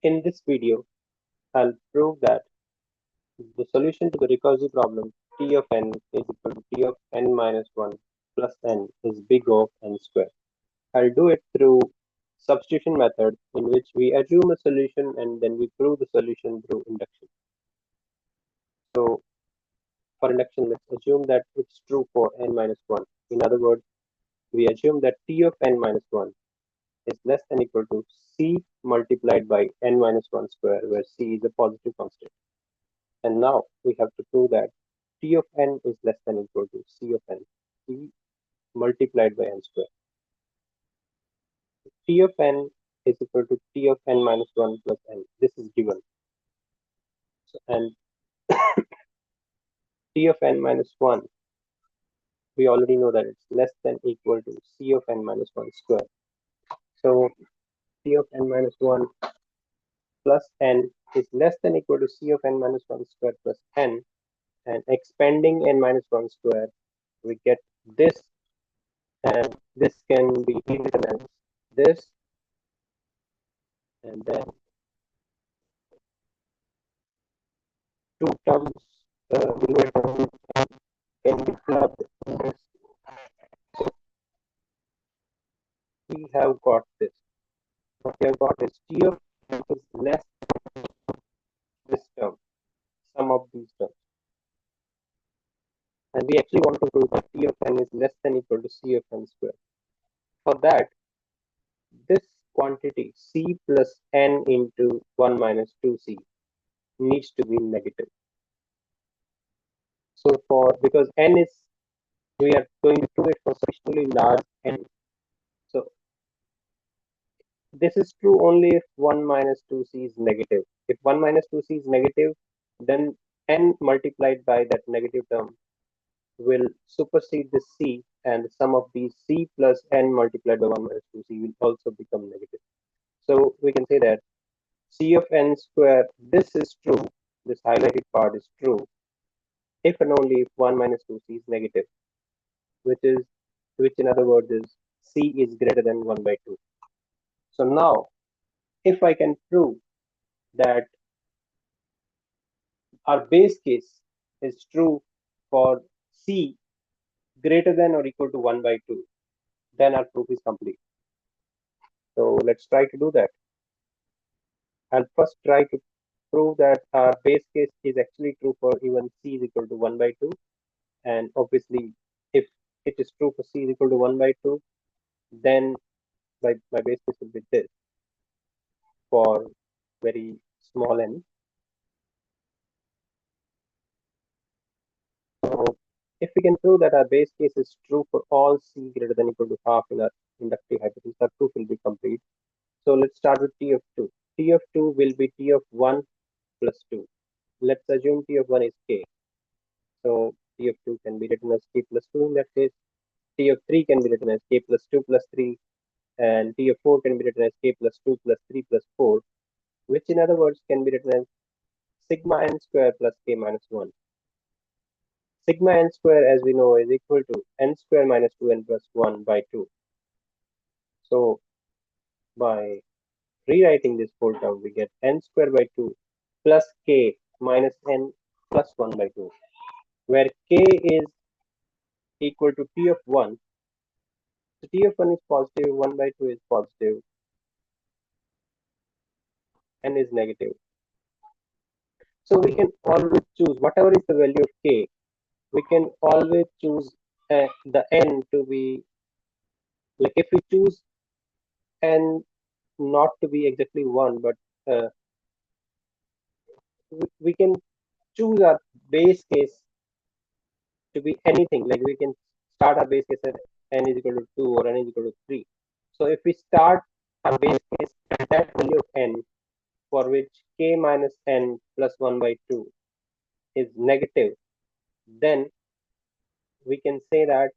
In this video, I'll prove that the solution to the recursive problem T of n is equal to T of n minus 1 plus n is big O of n square. I'll do it through substitution method in which we assume a solution and then we prove the solution through induction. So for induction, let's assume that it's true for n minus 1. In other words, we assume that T of n minus 1 is less than equal to C multiplied by n minus 1 square, where C is a positive constant. And now we have to prove that T of n is less than equal to C of n, C multiplied by n square. T of n is equal to T of n minus 1 plus n. This is given. So, and T of n minus 1, we already know that it's less than equal to C of n minus 1 square. So T of n minus 1 plus n is less than equal to C of n minus 1 square plus n. And expanding n minus 1 square, we get this, and this can be rewritten as this, and then two terms below term can be clubbed in this. So we have got this. What we have got is T of n is less than this term, sum of these terms. And we actually want to prove that T of n is less than equal to C of n square. For that, this quantity C plus n into 1 minus 2C needs to be negative. So because n is, we are going to do it for sufficiently large n. So this is true only if 1 minus 2c is negative. If 1 minus 2c is negative, then n multiplied by that negative term will supersede the c, and the sum of these c plus n multiplied by 1 minus 2c will also become negative. So we can say that c of n square, this is true, this highlighted part is true, if and only if 1 minus 2c is negative, which in other words is c is greater than 1 by 2. So now, if I can prove that our base case is true for c greater than or equal to 1 by 2, then our proof is complete. So let's try to do that. I'll first try to prove that our base case is actually true for even c is equal to 1 by 2. And obviously, if it is true for c is equal to 1 by 2, then my base case will be this for very small n. So if we can prove that our base case is true for all c greater than or equal to half in our inductive hypothesis, our proof will be complete. So let's start with T of 2. T of 2 will be T of 1 plus 2. Let's assume T of 1 is k. So T of 2 can be written as k plus 2 in that case. T of 3 can be written as k plus 2 plus 3. And T of 4 can be written as k plus 2 plus 3 plus 4, which in other words can be written as sigma n square plus k minus 1. Sigma n square, as we know, is equal to n square minus 2n plus 1 by 2. So by rewriting this whole term, we get n square by 2 plus k minus n plus 1 by 2, where k is equal to T of 1. So T of 1 is positive, 1 by 2 is positive, n is negative. So we can always choose whatever is the value of k, we can always choose the n to be, like if we choose n not to be exactly 1, but we can choose our base case to be anything. Like we can start our base case at n is equal to 2 or n is equal to 3. So if we start our base case at that value of n, for which k minus n plus 1 by 2 is negative, then we can say that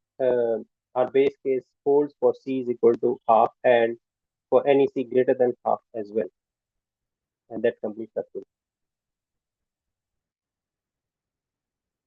our base case holds for c is equal to half and for any c greater than half as well. And that completes the proof.